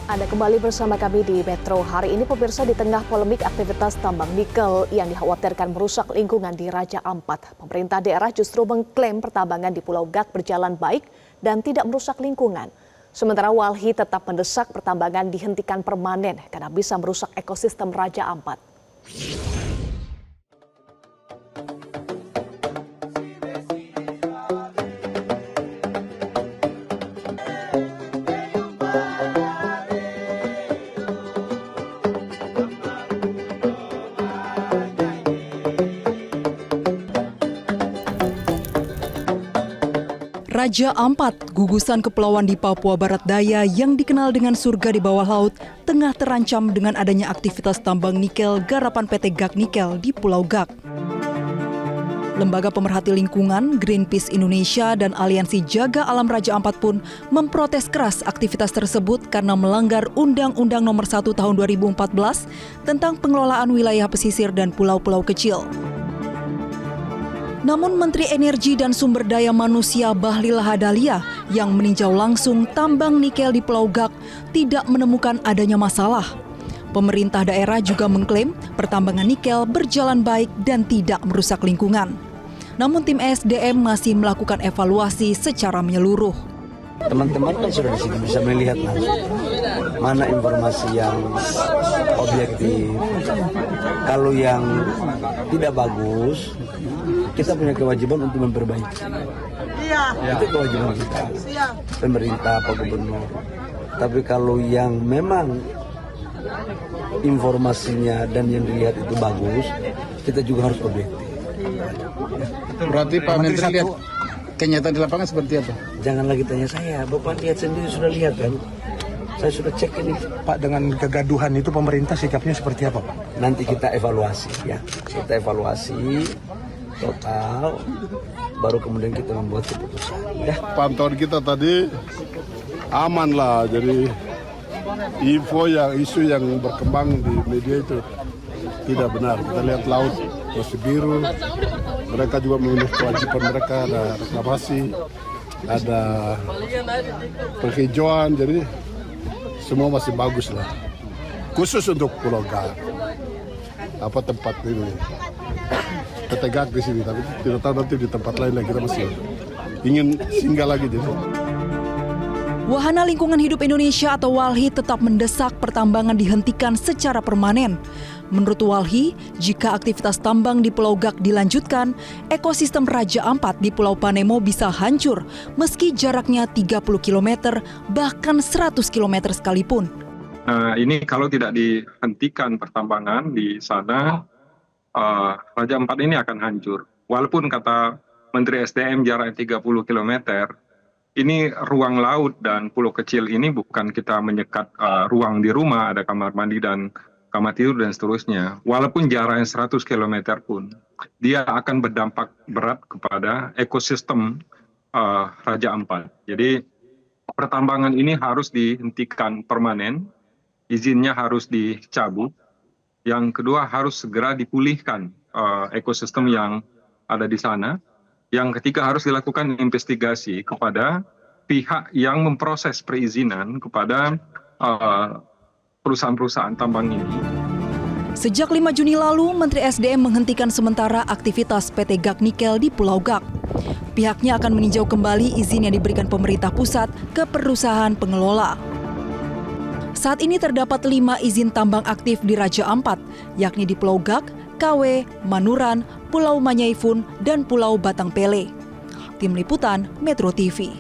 Anda kembali bersama kami di Metro. Hari ini pemirsa, di tengah polemik aktivitas tambang nikel yang dikhawatirkan merusak lingkungan di Raja Ampat, pemerintah daerah justru mengklaim pertambangan di Pulau Gak berjalan baik dan tidak merusak lingkungan. Sementara Walhi tetap mendesak pertambangan dihentikan permanen karena bisa merusak ekosistem Raja Ampat. Raja Ampat, gugusan kepulauan di Papua Barat Daya yang dikenal dengan surga di bawah laut, tengah terancam dengan adanya aktivitas tambang nikel garapan PT Gak Nikel di Pulau Gak. Lembaga pemerhati lingkungan, Greenpeace Indonesia, dan Aliansi Jaga Alam Raja Ampat pun memprotes keras aktivitas tersebut karena melanggar Undang-Undang Nomor 1 Tahun 2014 tentang pengelolaan wilayah pesisir dan pulau-pulau kecil. Namun Menteri Energi dan Sumber Daya Manusia Bahlil Lahadalia yang meninjau langsung tambang nikel di Pulau Gak tidak menemukan adanya masalah. Pemerintah daerah juga mengklaim pertambangan nikel berjalan baik dan tidak merusak lingkungan. Namun tim SDM masih melakukan evaluasi secara menyeluruh. Teman-teman kan sudah di sini bisa melihat mana informasi yang objektif. Kalau yang tidak bagus, kita punya kewajiban untuk memperbaiki. Itu kewajiban kita, pemerintah, Pak Gubernur. Tapi kalau yang memang informasinya dan yang dilihat itu bagus, kita juga harus objektif. Berarti Pak Menteri lihat kenyataan di lapangan seperti apa? Jangan lagi tanya saya, Bapak lihat sendiri, sudah lihat kan? Saya sudah cek ini. Pak, dengan kegaduhan itu pemerintah sikapnya seperti apa, Pak? Nanti kita evaluasi ya. Kita evaluasi total, baru kemudian kita membuat keputusan. Ya. Pantauan kita tadi aman lah, jadi isu yang berkembang di media itu tidak benar. Kita lihat laut masih biru, mereka juga memenuhi kewajiban mereka, ada reklamasi, ada penghijauan, jadi semua masih bagus lah. Khusus untuk Pulau Gak, apa tempat ini, PT Gak di sini, tapi tidak tahu nanti di tempat lain lagi kita masih ingin singgah lagi jadi. Wahana Lingkungan Hidup Indonesia atau WALHI tetap mendesak pertambangan dihentikan secara permanen. Menurut WALHI, jika aktivitas tambang di Pulau Gak dilanjutkan, ekosistem Raja Ampat di Pulau Panemo bisa hancur meski jaraknya 30 km bahkan 100 km sekalipun. Ini kalau tidak dihentikan pertambangan di sana, Raja Ampat ini akan hancur. Walaupun kata Menteri SDM jaraknya 30 km, ini ruang laut dan pulau kecil ini bukan kita menyekat ruang di rumah, ada kamar mandi dan kamar tidur dan seterusnya. Walaupun jaraknya 100 km pun, dia akan berdampak berat kepada ekosistem Raja Ampat. Jadi pertambangan ini harus dihentikan permanen, izinnya harus dicabut. Yang kedua harus segera dipulihkan ekosistem yang ada di sana. Yang ketiga harus dilakukan investigasi kepada pihak yang memproses perizinan kepada perusahaan-perusahaan tambang ini. Sejak 5 Juni lalu, Menteri SDM menghentikan sementara aktivitas PT Gak Nikel di Pulau Gak. Pihaknya akan meninjau kembali izin yang diberikan pemerintah pusat ke perusahaan pengelola. Saat ini terdapat 5 izin tambang aktif di Raja Ampat, yakni di Pulau Gak, KW, Manuran, Pulau Manyaifun, dan Pulau Batang Pele. Tim Liputan Metro TV.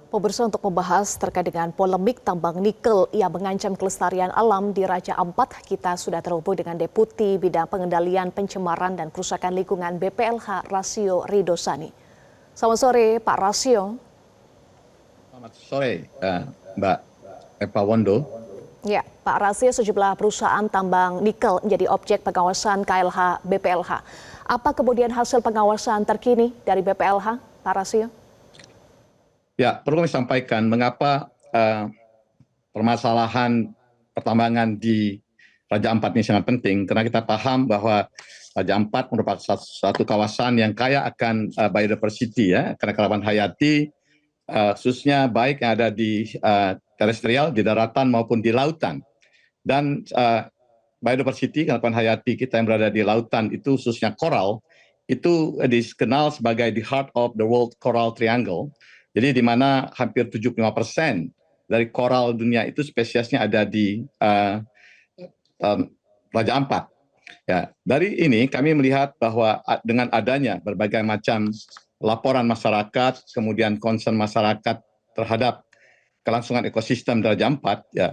Pemirsa, untuk membahas terkait dengan polemik tambang nikel yang mengancam kelestarian alam di Raja Ampat, kita sudah terhubung dengan Deputi Bidang Pengendalian Pencemaran dan Kerusakan Lingkungan BPLH Rasio Ridosani. Selamat sore, Pak Rasio. Selamat sore, Mbak Eva Wondo. Ya, Pak Rasio, sejumlah perusahaan tambang nikel menjadi objek pengawasan KLH BPLH. Apa kemudian hasil pengawasan terkini dari BPLH, Pak Rasio? Ya, perlu kami sampaikan mengapa permasalahan pertambangan di Raja Ampat ini sangat penting, karena kita paham bahwa Raja Ampat merupakan satu kawasan yang kaya akan biodiversity ya, keanekaragaman hayati, khususnya baik yang ada di terestrial, di daratan maupun di lautan. Dan biodiversity, keanekaragaman hayati kita yang berada di lautan itu khususnya koral, itu dikenal sebagai the heart of the world coral triangle. Jadi di mana hampir 75% dari koral dunia itu spesiesnya ada di Raja Ampat. Ya, dari ini kami melihat bahwa dengan adanya berbagai macam laporan masyarakat, kemudian concern masyarakat terhadap kelangsungan ekosistem di Raja Ampat, ya,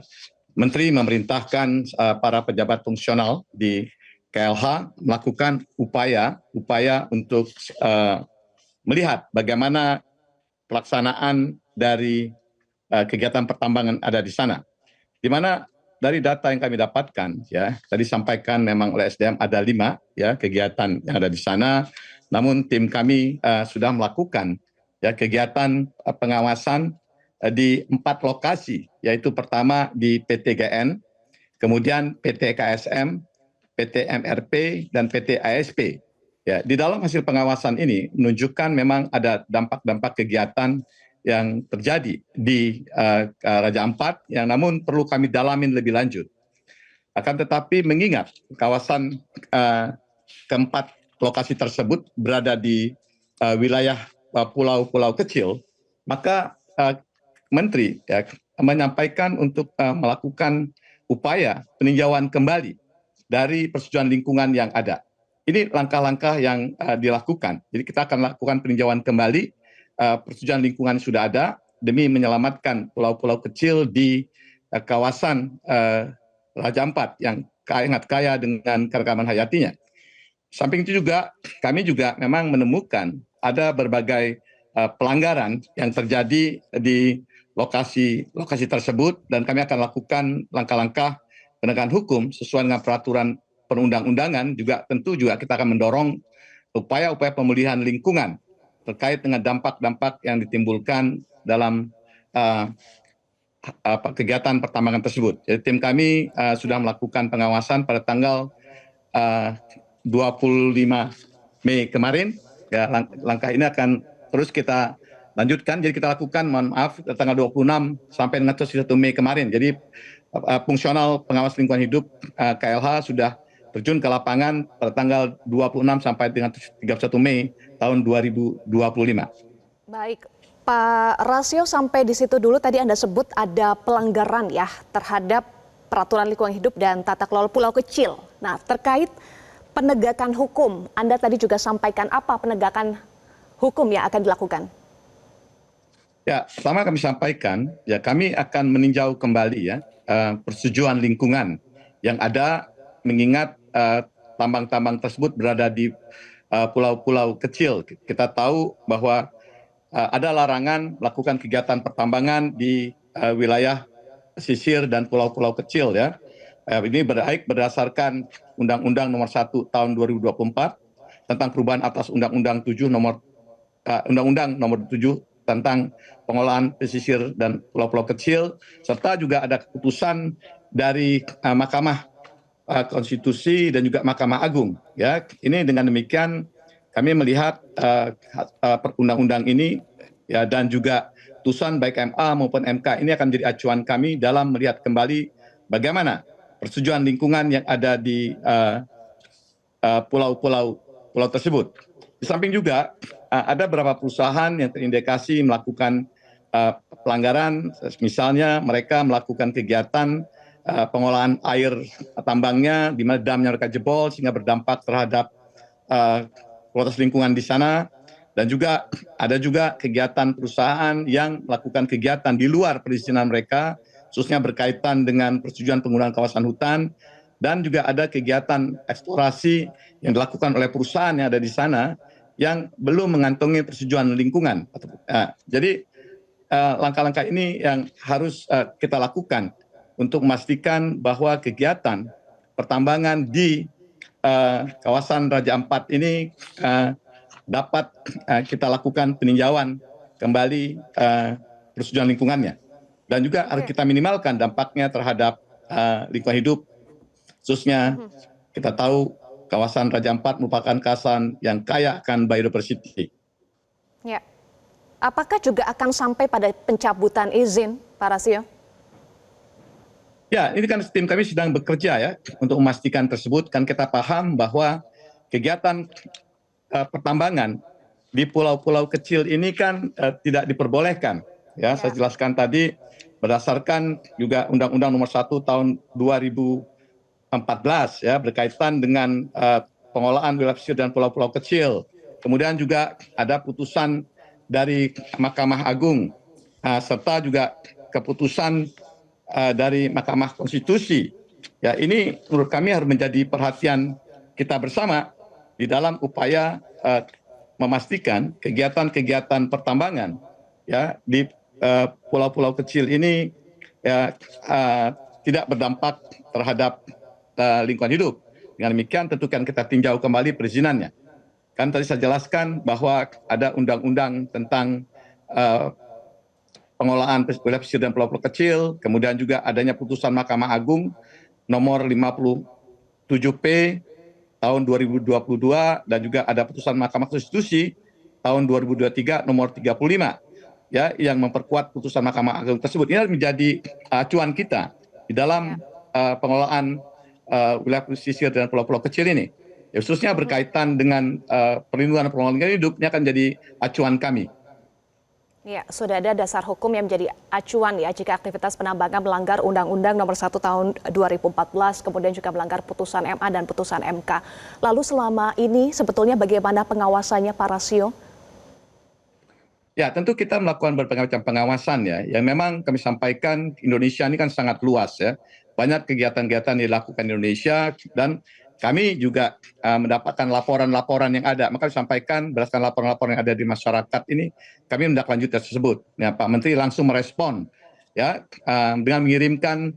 Menteri memerintahkan para pejabat fungsional di KLH melakukan upaya untuk melihat bagaimana pelaksanaan dari kegiatan pertambangan ada di sana. Di mana dari data yang kami dapatkan, ya, tadi sampaikan memang oleh SDM ada 5 ya kegiatan yang ada di sana. Namun tim kami sudah melakukan ya kegiatan pengawasan di 4 lokasi, yaitu pertama di PT GN, kemudian PT KSM, PT MRP, dan PT ASP. Ya, di dalam hasil pengawasan ini menunjukkan memang ada dampak-dampak kegiatan yang terjadi di Raja Ampat, yang namun perlu kami dalamin lebih lanjut. Akan tetapi mengingat kawasan keempat lokasi tersebut berada di wilayah pulau-pulau kecil, maka Menteri ya, menyampaikan untuk melakukan upaya peninjauan kembali dari persetujuan lingkungan yang ada. Ini langkah-langkah yang dilakukan. Jadi kita akan lakukan peninjauan kembali persetujuan lingkungan sudah ada demi menyelamatkan pulau-pulau kecil di kawasan Raja Ampat yang sangat kaya dengan keragaman hayatinya. Samping itu juga kami juga memang menemukan ada berbagai pelanggaran yang terjadi di lokasi tersebut, dan kami akan lakukan langkah-langkah penegakan hukum sesuai dengan peraturan perundang-undangan. Juga tentu juga kita akan mendorong upaya-upaya pemulihan lingkungan terkait dengan dampak-dampak yang ditimbulkan dalam kegiatan pertambangan tersebut. Jadi tim kami sudah melakukan pengawasan pada tanggal 25 Mei kemarin. Ya, langkah ini akan terus kita lanjutkan. Jadi kita lakukan, mohon maaf, tanggal 26 sampai dengan 1 Mei kemarin. Jadi fungsional pengawas lingkungan hidup KLH sudah terjun ke lapangan pada tanggal 26 sampai dengan 31 Mei tahun 2025. Baik, Pak Rasio, sampai di situ dulu. Tadi Anda sebut ada pelanggaran ya terhadap peraturan lingkungan hidup dan tata kelola pulau kecil. Nah, terkait penegakan hukum, Anda tadi juga sampaikan apa penegakan hukum yang akan dilakukan? Ya, pertama kami sampaikan, ya kami akan meninjau kembali ya persetujuan lingkungan yang ada, mengingat tambang-tambang tersebut berada di pulau-pulau kecil. Kita tahu bahwa ada larangan melakukan kegiatan pertambangan di wilayah pesisir dan pulau-pulau kecil ya. Ini baik berdasarkan Undang-Undang Nomor 1 Tahun 2024 tentang perubahan atas Undang-Undang Nomor 7 tentang pengolahan pesisir dan pulau-pulau kecil, serta juga ada keputusan dari Mahkamah Konstitusi dan juga Mahkamah Agung. Ya, ini dengan demikian kami melihat undang-undang ini ya, dan juga putusan baik MA maupun MK ini akan menjadi acuan kami dalam melihat kembali bagaimana persetujuan lingkungan yang ada di pulau-pulau tersebut. Di samping juga ada beberapa perusahaan yang terindikasi melakukan pelanggaran, misalnya mereka melakukan kegiatan pengolahan air tambangnya di mana damnya mereka jebol sehingga berdampak terhadap kualitas lingkungan di sana, dan juga ada juga kegiatan perusahaan yang melakukan kegiatan di luar perizinan mereka, khususnya berkaitan dengan persetujuan penggunaan kawasan hutan, dan juga ada kegiatan eksplorasi yang dilakukan oleh perusahaan yang ada di sana yang belum mengantongi persetujuan lingkungan. Jadi langkah-langkah ini yang harus kita lakukan untuk memastikan bahwa kegiatan pertambangan di kawasan Raja Ampat ini dapat kita lakukan peninjauan kembali persetujuan lingkungannya, dan juga harus kita minimalkan dampaknya terhadap lingkungan hidup, khususnya kita tahu kawasan Raja Ampat merupakan kawasan yang kaya akan biodiversity. Ya. Apakah juga akan sampai pada pencabutan izin, Pak Rasio? Ya, ini kan tim kami sedang bekerja ya untuk memastikan tersebut. Kan kita paham bahwa kegiatan pertambangan di pulau-pulau kecil ini kan tidak diperbolehkan. Ya, saya jelaskan tadi berdasarkan juga Undang-Undang Nomor 1 Tahun 2014 ya berkaitan dengan pengolahan wilayah pesisir dan pulau-pulau kecil. Kemudian juga ada putusan dari Mahkamah Agung serta juga keputusan dari Mahkamah Konstitusi. Ya, ini menurut kami harus menjadi perhatian kita bersama di dalam upaya memastikan kegiatan-kegiatan pertambangan ya di pulau-pulau kecil ini ya, tidak berdampak terhadap lingkungan hidup. Dengan demikian tentu kan kita tinjau kembali perizinannya. Kan tadi saya jelaskan bahwa ada undang-undang tentang pengolahan wilayah pesisir dan pulau-pulau kecil, kemudian juga adanya putusan Mahkamah Agung nomor 57P tahun 2022 dan juga ada putusan Mahkamah Konstitusi tahun 2023 nomor 35 ya yang memperkuat putusan Mahkamah Agung tersebut. Ini menjadi acuan kita di dalam pengelolaan wilayah pesisir dan pulau-pulau kecil ini. Ya, khususnya berkaitan dengan perlindungan pengelolaan lingkungan hidup, ini akan jadi acuan kami. Ya, sudah ada dasar hukum yang menjadi acuan ya jika aktivitas penambangan melanggar Undang-Undang Nomor 1 Tahun 2014, kemudian juga melanggar putusan MA dan putusan MK. Lalu selama ini sebetulnya bagaimana pengawasannya Pak Rasio? Ya, tentu kita melakukan berbagai macam pengawasan ya. Yang memang kami sampaikan Indonesia ini kan sangat luas ya. Banyak kegiatan-kegiatan yang dilakukan di Indonesia dan kami juga mendapatkan laporan-laporan yang ada. Maka disampaikan berdasarkan laporan-laporan yang ada di masyarakat ini, kami menindaklanjuti tersebut. Ya, Pak Menteri langsung merespon ya dengan mengirimkan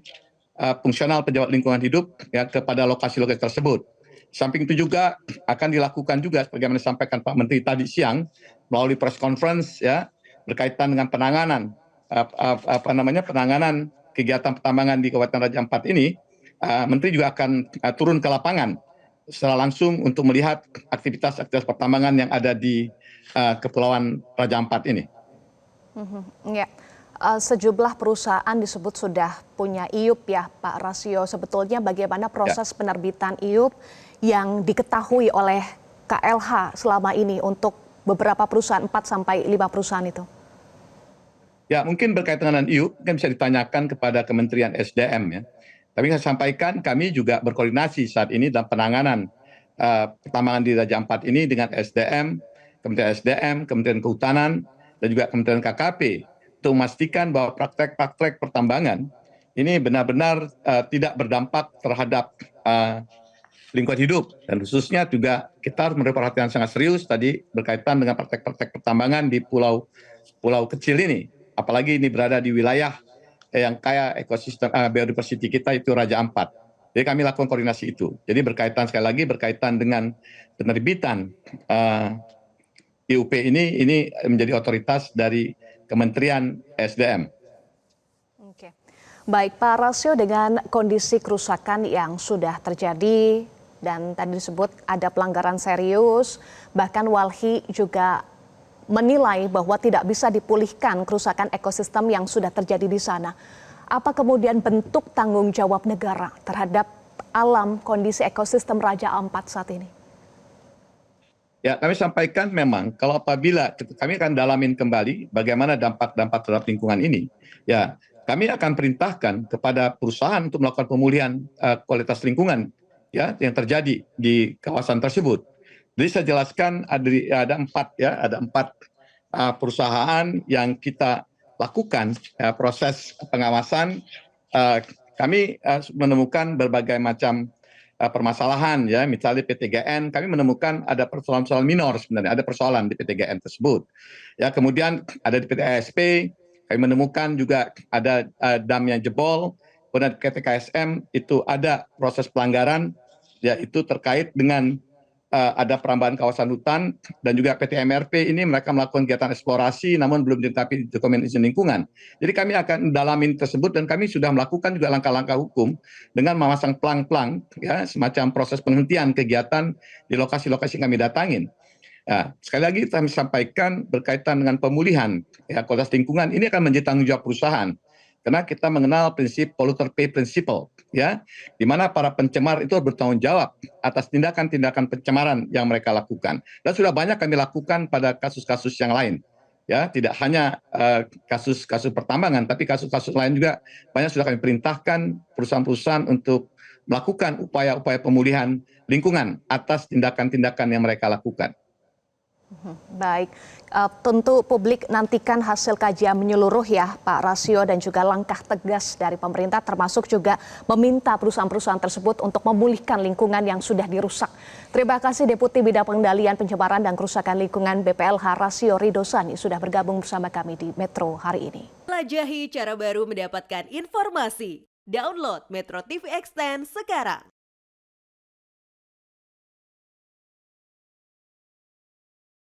fungsional pejabat lingkungan hidup ya kepada lokasi-lokasi tersebut. Samping itu juga akan dilakukan juga sebagaimana disampaikan Pak Menteri tadi siang melalui press conference ya berkaitan dengan penanganan penanganan kegiatan pertambangan di Kabupaten Raja Ampat ini. Menteri juga akan turun ke lapangan secara langsung untuk melihat aktivitas-aktivitas pertambangan yang ada di Kepulauan Raja Ampat ini. Ya. Sejumlah perusahaan disebut sudah punya IUP ya Pak Rasio. Sebetulnya bagaimana proses penerbitan IUP yang diketahui oleh KLH selama ini untuk beberapa perusahaan, 4 sampai 5 perusahaan itu? Ya, mungkin berkaitan dengan IUP kan bisa ditanyakan kepada Kementerian SDM ya. Tapi saya sampaikan kami juga berkoordinasi saat ini dalam penanganan pertambangan di Raja Ampat ini dengan SDM, Kementerian SDM, Kementerian Kehutanan, dan juga Kementerian KKP untuk memastikan bahwa praktek-praktek pertambangan ini benar-benar tidak berdampak terhadap lingkungan hidup. Dan khususnya juga kita harus memberi perhatian sangat serius tadi berkaitan dengan praktek-praktek pertambangan di pulau kecil ini. Apalagi ini berada di wilayah yang kaya ekosistem biodiversity kita itu Raja Ampat. Jadi kami lakukan koordinasi itu. Jadi sekali lagi berkaitan dengan penerbitan IUP ini menjadi otoritas dari Kementerian SDM. Oke. Baik Pak Rasio, dengan kondisi kerusakan yang sudah terjadi dan tadi disebut ada pelanggaran serius, bahkan Walhi juga menilai bahwa tidak bisa dipulihkan kerusakan ekosistem yang sudah terjadi di sana. Apa kemudian bentuk tanggung jawab negara terhadap alam kondisi ekosistem Raja Ampat saat ini? Ya, kami sampaikan memang kalau apabila kami akan dalamin kembali bagaimana dampak-dampak terhadap lingkungan ini, ya kami akan perintahkan kepada perusahaan untuk melakukan pemulihan kualitas lingkungan ya yang terjadi di kawasan tersebut. Jadi saya jelaskan ada 4 perusahaan yang kita lakukan proses pengawasan. Kami menemukan berbagai macam permasalahan ya, misalnya PTGN kami menemukan ada persoalan-persoalan minor sebenarnya, ada persoalan di PTGN tersebut. Ya, kemudian ada di PT ASP kami menemukan juga ada dam yang jebol, kemudian PT KSM itu ada proses pelanggaran yaitu terkait dengan ada perambahan kawasan hutan, dan juga PT MRP ini mereka melakukan kegiatan eksplorasi namun belum dilengkapi dokumen izin lingkungan. Jadi kami akan mendalami tersebut dan kami sudah melakukan juga langkah-langkah hukum dengan memasang pelang-pelang, ya, semacam proses penghentian kegiatan di lokasi-lokasi yang kami datangin. Nah, sekali lagi kami sampaikan berkaitan dengan pemulihan ya, kualitas lingkungan ini akan menjadi tanggung jawab perusahaan. Karena kita mengenal prinsip polluter pay principle, ya, di mana para pencemar itu bertanggung jawab atas tindakan-tindakan pencemaran yang mereka lakukan. Dan sudah banyak kami lakukan pada kasus-kasus yang lain, ya, tidak hanya kasus-kasus pertambangan, tapi kasus-kasus lain juga banyak sudah kami perintahkan perusahaan-perusahaan untuk melakukan upaya-upaya pemulihan lingkungan atas tindakan-tindakan yang mereka lakukan. Baik, tentu publik nantikan hasil kajian menyeluruh ya Pak Rasio dan juga langkah tegas dari pemerintah termasuk juga meminta perusahaan-perusahaan tersebut untuk memulihkan lingkungan yang sudah dirusak. Terima kasih Deputi Bidang Pengendalian Pencemaran dan Kerusakan Lingkungan BPLH Rasio Ridosani sudah bergabung bersama kami di Metro hari ini. Jelajahi cara baru mendapatkan informasi. Download Metro TV Extend sekarang.